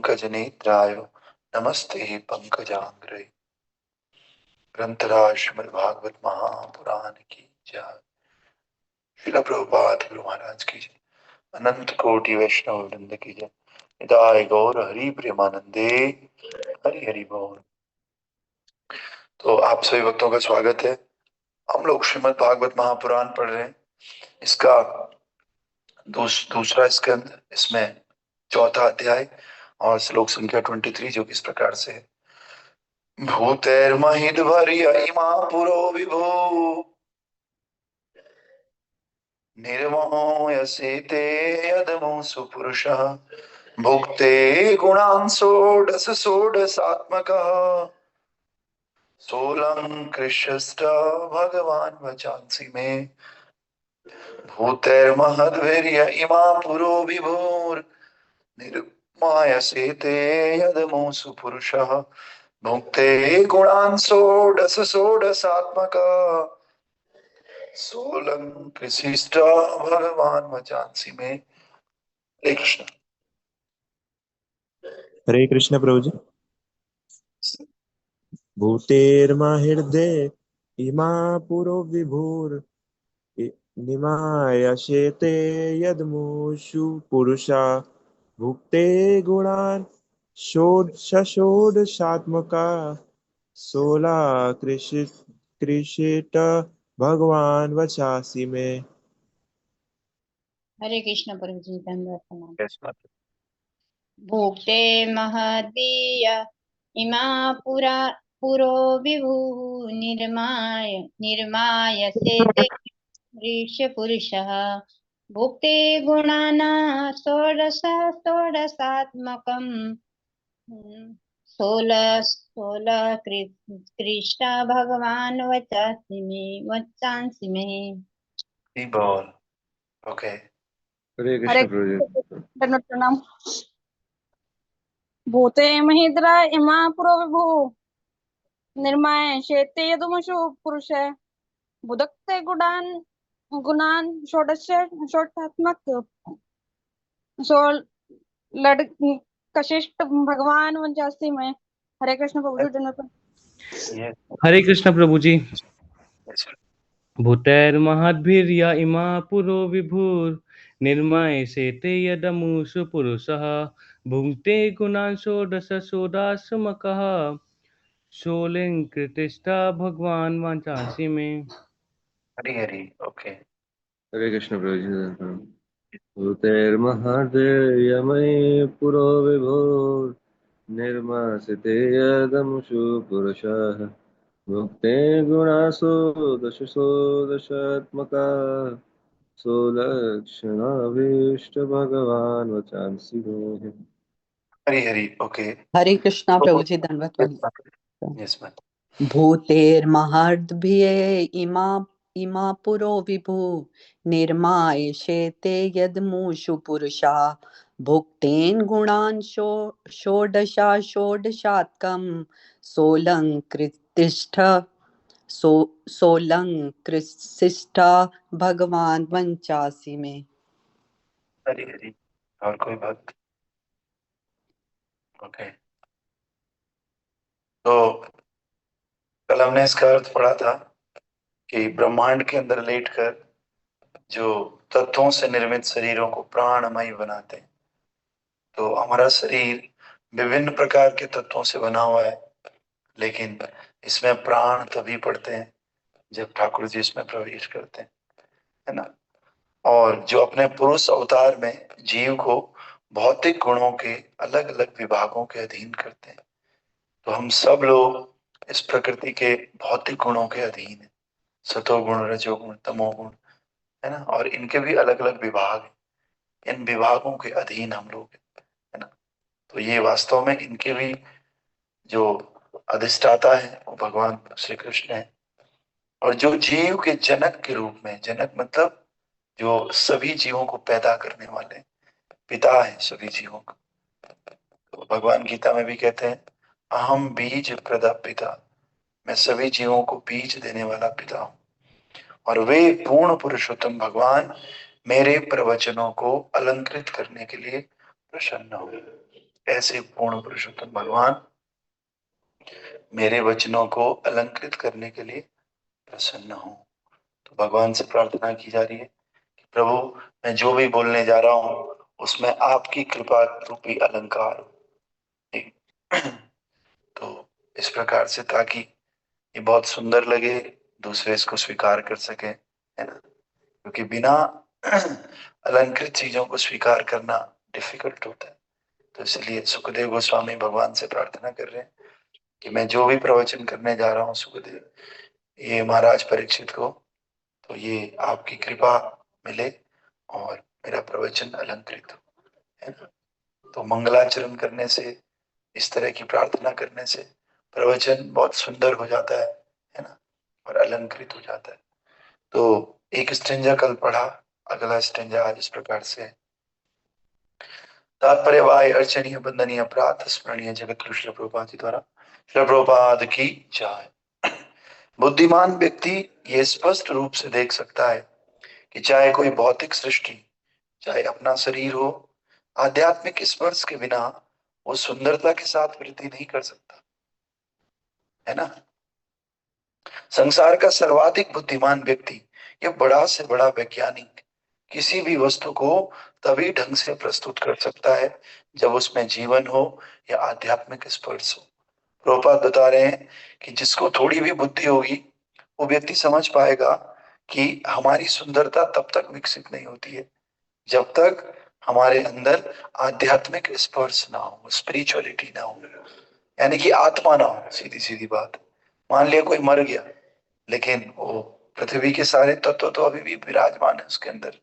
पंकज नेत्राय नमस्ते पंकजांग्रे। ग्रंथराज श्रीमद्भागवत महापुराण की जय। श्रील प्रभुपाद गुरु महाराज की जय। अनंत कोटि वैष्णव वृंद की जय। निताय गौर हरि प्रेमानंदे हरि हरि बोल। तो आप सभी भक्तों का स्वागत है। हम लोग श्रीमद् भागवत महापुराण पढ़ रहे हैं। इसका दूसरा स्कंद, इसमें चौथा अध्याय और श्लोक संख्या 23 जो कि इस प्रकार से है। भूतैर्महिद्भर्य इमा पुरो विभो निर्मो यसेते यदमो सुपुरुषः भुक्ते गुणान् षोडश षोडशात्मकः सोऽलङ्कृष्यश्च भगवान् वचांसि मे। भूतैर्महद्भिर्य इमा पुरो विभुर् निर्मायसेते यदमो सुपुरुषः भुक्ते गुणान् षोडश षोडशात्मकः सोऽलङ्कृष्यश्च भगवान् वचांसि मे। हरे कृष्ण। हरे कृष्ण प्रभु जी। भूतेर्महृदय इमा पुरो विभुर निमायशेते यदमुषु पुरुषा भुक्ते गुणान् षोडशात्मका सोला कृषित भगवान वचासी में। हरे कृष्ण प्रभु जी। धन्यवाद प्रणाम। Yes, Mother. भुक्ते महदीय इमा पुरो विभुः निर्मायसे ते ऋष पुरुषः भुक्ते गुणाना षोडशात्मकम् सोलह कृष्ण भगवान वचांसि मे। बोल। ओके। हरे हरे कृष्ण प्रभु जी। दंडवत प्रणाम। भूते महेन्द्र इमा पुरो विभु निर्माय शेते यदुमशु पुरुष बुदक्ते गुणान षोडशात्मक सोल लड कशिष्ट भगवान वंचासी में। हरे कृष्ण प्रभु जी। दंडवत। Yes. हरे कृष्ण प्रभु जी। Yes. भूतैर्महद्भिर्य इमा पुरो विभुर् निर्मायसेते यदमुषु पुरुषः भुङ्क्ते गुणान् षोडश षोडशात्मकः सोऽलङ्कृष्यश्च भगवान् वचांसि मे। हरि हरि। ओके। हरे कृष्ण प्रभु जी। भूतैर्महद्भिर्यमये पुरो विभुर् निर्मासिते यदमुषु पुरुषः भुक्ते गुणासु दशशोदशात्मका सोलक्षणाभीष्ट भगवान् वचांसि मे। हरि हरि। ओके। हरे कृष्णा प्रभु जी। दंडवत यस मैम। भूतेर्महद्भिये इमा पुरो विभु निर्माय शेते यदमुषु पुरुषा भुक्तेन गुणान् षोडशात्कं सोलङ्कृतिष्ठ भगवान वंचासी में। हरि हरि। और कोई बात? ओके। तो कल हमने इसका अर्थ पढ़ा था कि ब्रह्मांड के अंदर लेटकर जो तत्वों से निर्मित शरीरों को प्राणमय बनाते हैं। तो हमारा शरीर विभिन्न प्रकार के तत्वों से बना हुआ है, लेकिन इसमें प्राण तभी पड़ते हैं जब ठाकुर जी इसमें प्रवेश करते हैं, है ना। और जो अपने पुरुष अवतार में जीव को भौतिक गुणों के अलग अलग विभागों के अधीन करते हैं। तो हम सब लोग इस प्रकृति के भौतिक गुणों के अधीन है। सतोगुण, रजोगुण, तमोगुण, है ना। और इनके भी अलग अलग विभाग हैं। इन विभागों के अधीन हम लोग हैं, है ना। तो ये वास्तव में इनके भी जो अधिष्ठाता है वो भगवान श्री कृष्ण है। और जो जीव के जनक के रूप में, जनक मतलब जो सभी जीवों को पैदा करने वाले पिता है सभी जीवों का। तो भगवान गीता में भी कहते हैं अहम बीज प्रदा पिता, मैं सभी जीवों को बीज देने वाला पिता हूं। और वे पूर्ण पुरुषोत्तम भगवान मेरे प्रवचनों को अलंकृत करने के लिए प्रसन्न हुए। ऐसे पूर्ण पुरुषोत्तम भगवान मेरे वचनों को अलंकृत करने के लिए प्रसन्न हो। तो भगवान से प्रार्थना की जा रही है कि प्रभु, मैं जो भी बोलने जा रहा हूं उसमें आपकी कृपा रूपी अलंकार हो। ठीक? तो इस प्रकार से, ताकि ये बहुत सुंदर लगे, दूसरे इसको स्वीकार कर सके, है ना। क्योंकि बिना अलंकृत चीजों को स्वीकार करना डिफिकल्ट होता है। तो इसलिए सुखदेव गोस्वामी भगवान से प्रार्थना कर रहे हैं कि मैं जो भी प्रवचन करने जा रहा हूँ सुखदेव, ये महाराज परीक्षित को, तो ये आपकी कृपा मिले और मेरा प्रवचन अलंकृत हो, है ना। तो मंगलाचरण करने से, इस तरह की प्रार्थना करने से प्रवचन बहुत सुंदर हो जाता है ना, और अलंकृत हो जाता है। तो एक स्टेंजा कल पढ़ा, अगला स्टेंजा आज इस प्रकार से है। तात्पर्य वाय अर्चनीय वंदनीय प्रात स्मरणीय जगत गुरु श्रील प्रभुपाद जी द्वारा। श्रील प्रभुपाद की जय। बुद्धिमान व्यक्ति ये स्पष्ट रूप से देख सकता है कि चाहे कोई भौतिक सृष्टि, चाहे अपना शरीर हो, आध्यात्मिक स्पर्श के बिना वो सुंदरता के साथ वृद्धि नहीं कर सकता, है ना। संसार का सर्वाधिक बुद्धिमान व्यक्ति, ये बड़ा से बड़ा वैज्ञानिक, किसी भी वस्तु को तभी ढंग से प्रस्तुत कर सकता है जब उसमें जीवन हो या आध्यात्मिक स्पर्श हो। प्रभुपाद बता रहे हैं कि जिसको थोड़ी भी बुद्धि होगी, वो व्यक्ति समझ पाएगा कि हमारी सुंदरता तब तक विकसित नहीं होती है जब तक हमारे अंदर आध्यात्मिक स्पर्श ना हो, स्पिरिचुअलिटी ना हो, यानी कि आत्मा ना हो। सीधी सीधी बात, मान लिया कोई मर गया, लेकिन वो पृथ्वी के सारे तत्व तो अभी भी विराजमान है उसके अंदर,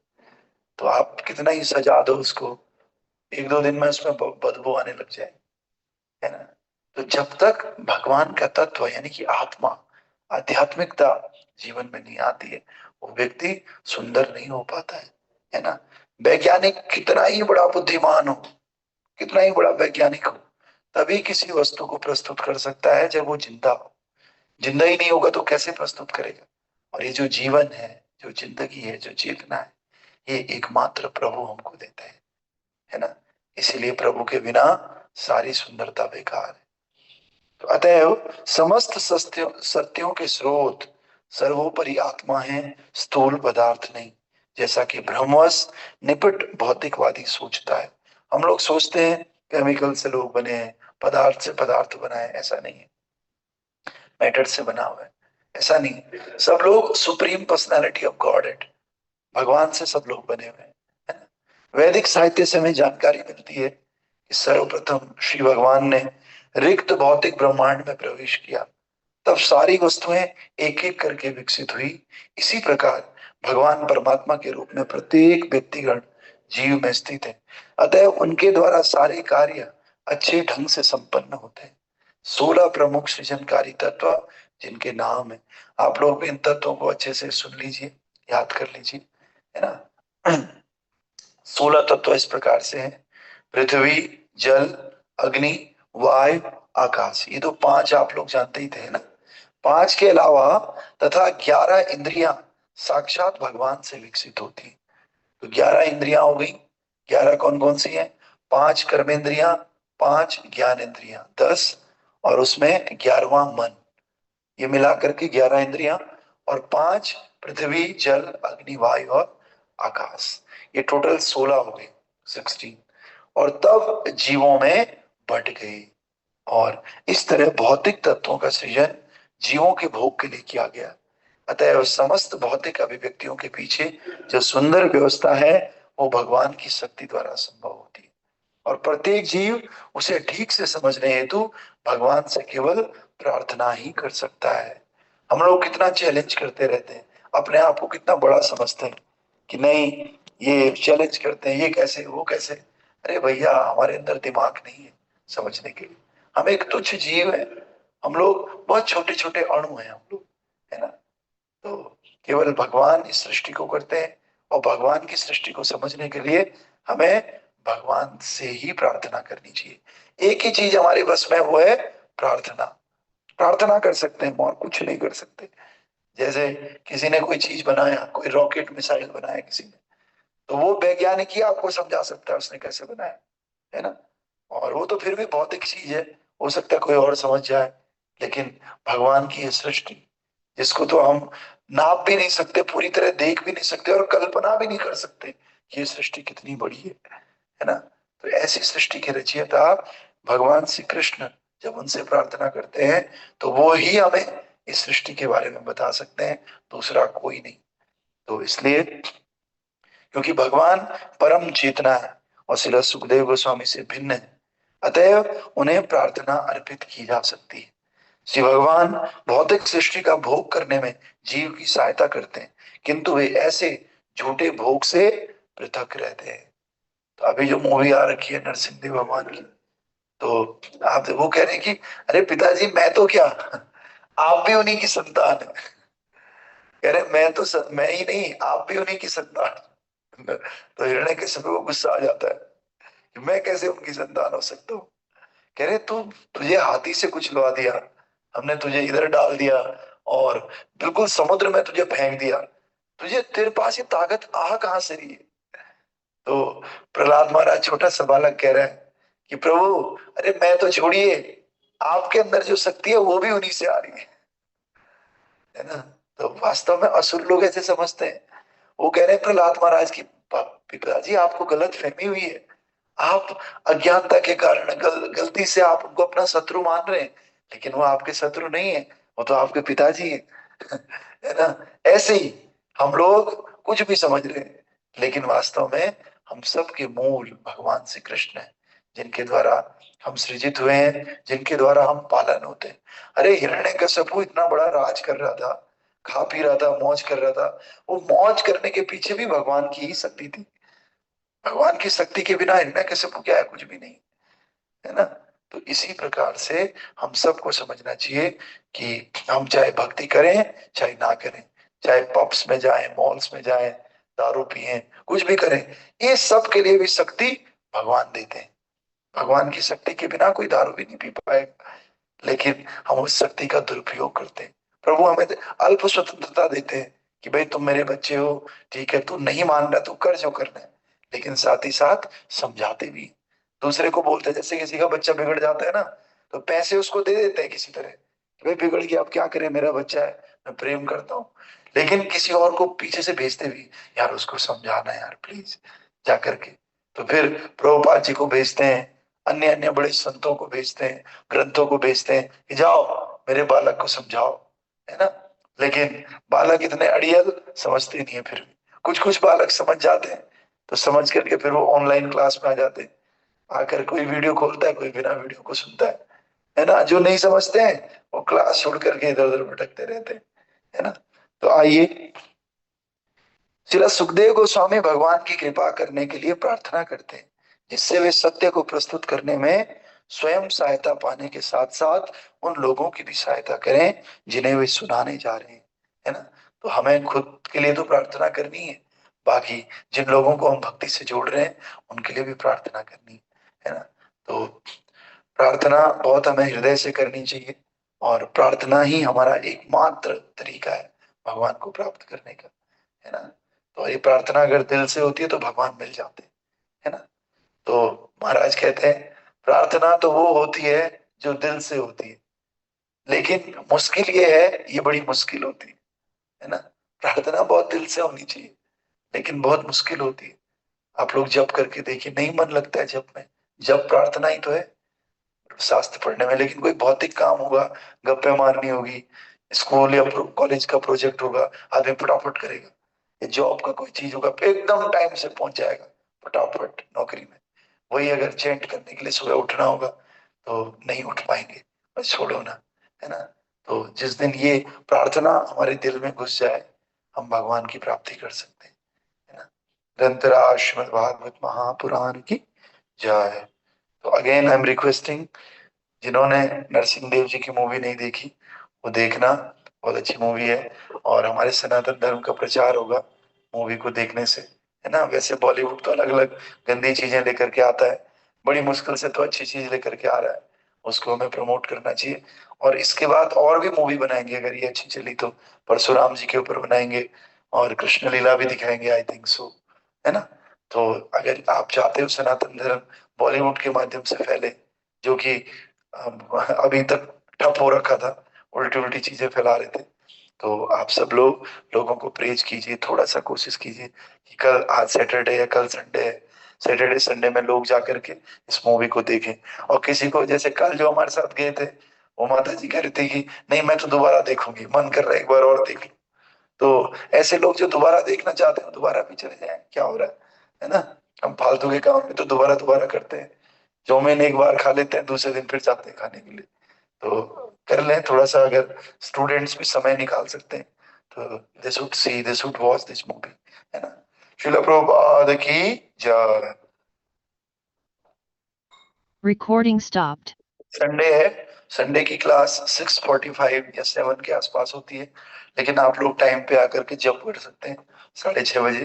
तो आप कितना ही सजा दो उसको, एक दो दिन में उसमें बदबू आने लग जाए, है ना। तो जब तक भगवान का तत्व यानी कि आत्मा, आध्यात्मिकता जीवन में नहीं आती है, वो व्यक्ति सुंदर नहीं हो पाता है ना। वैज्ञानिक कितना ही बड़ा बुद्धिमान हो, कितना ही बड़ा वैज्ञानिक हो, तभी किसी वस्तु को प्रस्तुत कर सकता है जब वो जिंदा हो। जिंदा ही नहीं होगा तो कैसे प्रस्तुत करेगा। और ये जो जीवन है, जो जिंदगी है, जो चेतना है, ये एकमात्र प्रभु हमको देते हैं, है ना। इसीलिए प्रभु के बिना सारी सुंदरता बेकार है। तो अतएव समस्त सत्यों के स्रोत सर्वोपरि आत्मा है, स्थूल पदार्थ नहीं, जैसा कि भ्रमवश निपट भौतिकवादी सोचता है। हम लोग सोचते हैं केमिकल से लोग बने हैं, पदार्थ से पदार्थ बना है, ऐसा नहीं है। मैटर से बना हुआ है, ऐसा नहीं। सब लोग सुप्रीम पर्सनालिटी ऑफ गॉड है, भगवान से सब लोग बने हुए हैं, है ना? वैदिक साहित्य से हमें जानकारी मिलती है कि सर्वप्रथम श्री भगवान ने रिक्त भौतिक ब्रह्मांड में प्रवेश किया, तब सारी वस्तुएं एक एक करके विकसित हुई। इसी प्रकार भगवान परमात्मा के रूप में प्रत्येक व्यक्तिगण जीव में स्थित है, अतः उनके द्वारा सारे कार्य अच्छे ढंग से संपन्न होते हैं। 16 प्रमुख सृजनकारी तत्व जिनके नाम है, आप लोग भी इन तत्वों को अच्छे से सुन लीजिए, याद कर लीजिए, है ना। 16 तत्व इस प्रकार से हैं: पृथ्वी, जल, अग्नि, वायु, आकाश। ये तो 5 आप लोग जानते ही थे, है ना। 5 के अलावा तथा 11 इंद्रियां साक्षात भगवान से विकसित होती हैं। तो 11 इंद्रियां हो गई। 11 कौन कौन सी हैं? 5 कर्मेंद्रियां, 5 ज्ञान इंद्रियां, 10, और उसमें 11वां मन। ये मिला करके 11 इंद्रियां, और 5 पृथ्वी, जल, अग्नि, वायु और आकाश। ये टोटल 16 हो गए, 16। और तब जीवों में बट गए, और इस तरह भौतिक तत्वों का सृजन जीवों के भोग के लिए किया गया। अतः समस्त भौतिक अभिव्यक्तियों के पीछे जो सुंदर व्यवस्था है, वो भगवान की शक्ति द्वारा संभव होती है, और प्रत्येक जीव उसे ठीक से समझने हेतु भगवान से केवल प्रार्थना ही कर सकता है। हम लोग कितना चैलेंज करते रहते हैं, अपने आप को कितना बड़ा समझते हैं कि नहीं, ये चैलेंज करते हैं, ये कैसे, वो कैसे। अरे भैया, हमारे अंदर दिमाग नहीं है समझने के लिए, हम एक तुच्छ जीव है, हम लोग बहुत छोटे छोटे अणु हैं हम लोग, है ना। तो केवल भगवान इस सृष्टि को करते हैं, और भगवान की सृष्टि को समझने के लिए हमें भगवान से ही प्रार्थना करनी चाहिए। एक ही चीज हमारे बस में, वो है प्रार्थना। प्रार्थना कर सकते हैं, और कुछ नहीं कर सकते। जैसे किसी ने कोई चीज बनाया, कोई रॉकेट मिसाइल बनाया किसी ने, तो वो वैज्ञानिक ही आपको समझा सकता है उसने कैसे बनाया, है ना। और वो तो फिर भी भौतिक चीज है, हो सकता है कोई और समझ जाए, लेकिन भगवान की ये सृष्टि, जिसको तो हम नाप भी नहीं सकते, पूरी तरह देख भी नहीं सकते और कल्पना भी नहीं कर सकते, ये सृष्टि कितनी बड़ी है ना। तो ऐसी सृष्टि के रचयिता भगवान श्री कृष्ण, जब उनसे प्रार्थना करते हैं तो वो ही हमें इस सृष्टि के बारे में बता सकते हैं, दूसरा कोई नहीं। तो इसलिए, क्योंकि भगवान परम चेतना है और श्रील सुखदेव गोस्वामी से भिन्न है, अतएव उन्हें प्रार्थना अर्पित की जा सकती है। श्री भगवान भौतिक सृष्टि का भोग करने में जीव की सहायता करते हैं, किंतु वे ऐसे झूठे भोग से पृथक रहते हैं। तो अभी जो मूवी आ रखी है नरसिंह देव भगवान की, तो आप वो कह रहे हैं कि अरे पिताजी मैं तो क्या, आप भी उन्हीं की संतान है। कह रहे मैं ही नहीं, आप भी उन्हीं की संतान। तो हिरण्यकशिपु को गुस्सा आ जाता है कि मैं कैसे उनकी संतान हो सकता हूँ। कह रहे तू, तुझे हाथी से कुछ लुआ दिया, हमने तुझे इधर डाल दिया और बिल्कुल समुद्र में तुझे फेंक दिया, तुझे तेरे पास ये ताकत आ कहां से रही है। तो प्रहलाद महाराज छोटा सा बालक कह रहा है कि प्रभु, अरे मैं तो छोड़िए, आपके अंदर जो शक्ति है वो भी उन्हीं से आ रही है ना। तो वास्तव में असुर लोग ऐसे समझते हैं। वो कह रहे हैं प्रहलाद महाराज की, पिताजी आपको गलत फहमी हुई है, आप अज्ञानता के कारण गलती से आप उनको अपना शत्रु मान रहे हैं, लेकिन वो आपके शत्रु नहीं है, वो तो आपके पिताजी है। है ना। ऐसे ही हम लोग कुछ भी समझ रहे हैं, लेकिन वास्तव में हम सब के मूल भगवान श्री कृष्ण है, जिनके द्वारा हम सृजित हुए हैं, जिनके द्वारा हम पालन होते हैं। अरे हिरण्यकशिपु इतना बड़ा राज कर रहा था, खा पी रहा था, मौज कर रहा था, वो मौज करने के पीछे भी भगवान की ही शक्ति थी। भगवान की शक्ति के बिना हिरण्यकशिपु क्या है, कुछ भी नहीं, है ना। तो इसी प्रकार से हम सबको समझना चाहिए कि हम चाहे भक्ति करें चाहे ना करें, चाहे पब्स में जाएं, मॉल्स में जाएं, दारू पिए, कुछ भी करें, ये सब के लिए भी शक्ति भगवान देते हैं। भगवान की शक्ति के बिना कोई दारू भी नहीं पी पाएगा, लेकिन हम उस शक्ति का दुरुपयोग करते हैं। प्रभु हमें अल्प स्वतंत्रता देते हैं कि भाई तुम मेरे बच्चे हो, ठीक है, तू नहीं मान रहा, तू कर जो करना है, लेकिन साथ ही साथ समझाते भी हैं। दूसरे को बोलते हैं, जैसे किसी का बच्चा बिगड़ जाता है ना, तो पैसे उसको दे देते हैं किसी तरह कि भाई बिगड़ गया, अब क्या करें, मेरा बच्चा है, मैं प्रेम करता हूँ, लेकिन किसी और को पीछे से भेजते भी, यार उसको समझाना है यार प्लीज, जा करके। तो फिर प्रभुपाद जी को भेजते हैं, अन्य अन्य बड़े संतों को भेजते हैं, ग्रंथों को भेजते हैं कि जाओ मेरे बालक को समझाओ, है ना। लेकिन बालक इतने अड़ियल समझते नहीं है, फिर भी कुछ कुछ बालक समझ जाते हैं, तो समझ करके फिर वो ऑनलाइन क्लास में आ जाते हैं, आकर कोई वीडियो खोलता है, कोई बिना वीडियो को सुनता है ना। जो नहीं समझते हैं वो क्लास छोड़ करके इधर उधर भटकते रहते हैं, है ना। तो आइए, श्रील सुखदेव गोस्वामी भगवान की कृपा करने के लिए प्रार्थना करते हैं, जिससे वे सत्य को प्रस्तुत करने में स्वयं सहायता पाने के साथ साथ उन लोगों की भी सहायता करें जिन्हें वे सुनाने जा रहे हैं, है ना। तो हमें खुद के लिए तो प्रार्थना करनी है, बाकी जिन लोगों को हम भक्ति से जोड़ रहे हैं उनके लिए भी प्रार्थना करनी है ना। तो प्रार्थना बहुत हमें हृदय से करनी चाहिए, और प्रार्थना ही हमारा एकमात्र तरीका है भगवान को प्राप्त करने का, है ना। तो ये प्रार्थना अगर दिल से होती है तो भगवान मिल जाते हैं, है ना। तो महाराज कहते हैं प्रार्थना तो वो होती है जो दिल से होती है, लेकिन मुश्किल ये है, ये बड़ी मुश्किल होती है ना। प्रार्थना बहुत दिल से होनी चाहिए, लेकिन बहुत मुश्किल होती है। आप लोग जप करके देखिए, नहीं मन लगता है जप में, जप प्रार्थना ही तो है शास्त्र पढ़ने में, लेकिन कोई भौतिक काम होगा, गप्पे मारनी होगी, स्कूल या कॉलेज का प्रोजेक्ट होगा, आदमी फटाफट करेगा, या जॉब का कोई चीज होगा एकदम टाइम से पहुंच जाएगा फटाफट नौकरी में। वही अगर चेंट करने के लिए सुबह उठना होगा तो नहीं उठ पाएंगे, बस छोड़ो ना, है ना। तो जिस दिन ये प्रार्थना हमारे दिल में घुस जाए, हम भगवान की प्राप्ति कर सकते हैं, है ना। ग्रंथराज श्रीमद् भागवत महापुराण की जय। तो अगेन आई एम रिक्वेस्टिंग, जिन्होंने नरसिंह देव जी की मूवी नहीं देखी वो देखना, बहुत अच्छी मूवी है, और हमारे सनातन धर्म का प्रचार होगा मूवी को देखने से, है ना। वैसे बॉलीवुड तो अलग अलग गंदी चीजें लेकर के आता है, बड़ी मुश्किल से तो अच्छी चीज लेकर के आ रहा है, उसको हमें प्रमोट करना चाहिए। और इसके बाद और भी मूवी बनाएंगे अगर ये अच्छी चली तो, परशुराम जी के ऊपर बनाएंगे और कृष्ण लीला भी दिखाएंगे, आई थिंक सो, है ना। तो अगर आप चाहते हो सनातन धर्म बॉलीवुड के माध्यम से फैले, जो कि अभी तक ठप हो रखा था, उल्टी उल्टी चीजें फैला रहे थे। तो आप सब लोगों को प्रेज कीजिए, थोड़ा सा कोशिश कीजिए कि कल, आज सैटरडे है, कल संडे है, सैटरडे संडे में लोग जाकर के इस मूवी को देखें। और किसी को, जैसे कल जो हमारे साथ गए थे, वो माता जी कह रहे थे कि नहीं मैं तो दोबारा देखूंगी, मन कर रहा है एक बार और देख लूं। तो ऐसे लोग जो दोबारा देखना चाहते हैं दोबारा भी चले जाएं, क्या हो रहा है ना। हम फालतू के काम में तो दोबारा दोबारा करते हैं, चाउमीन एक बार खा लेते हैं, दूसरे दिन फिर जाते हैं खाने के लिए। तो कर लें थोड़ा सा, अगर स्टूडेंट्स भी समय निकाल सकते हैं तो they should see, they should watch this movie, है ना। श्रील प्रभुपाद की जय। Recording stopped. संडे है, संडे की क्लास 6:45 या 7 के आसपास होती है, लेकिन आप लोग टाइम पे आकर के जब कर सकते हैं 6:30 बजे,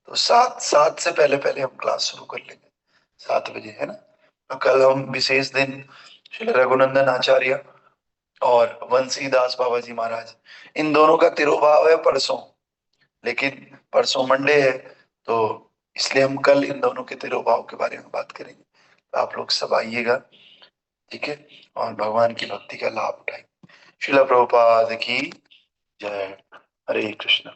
तो 7 से पहले पहले हम क्लास शुरू कर लेंगे, 7 बजे, है ना। तो कल हम विशेष दिन श्री रघुनंदन आचार्य और वंशीदास बाबा जी महाराज, इन दोनों का तिरुभाव है परसों, लेकिन परसों मंडे है, तो इसलिए हम कल इन दोनों के तिरुभाव के बारे में बात करेंगे। तो आप लोग सब आइएगा, ठीक है, और भगवान की भक्ति का लाभ उठाएं। श्रील प्रभुपाद की जय। हरे कृष्ण।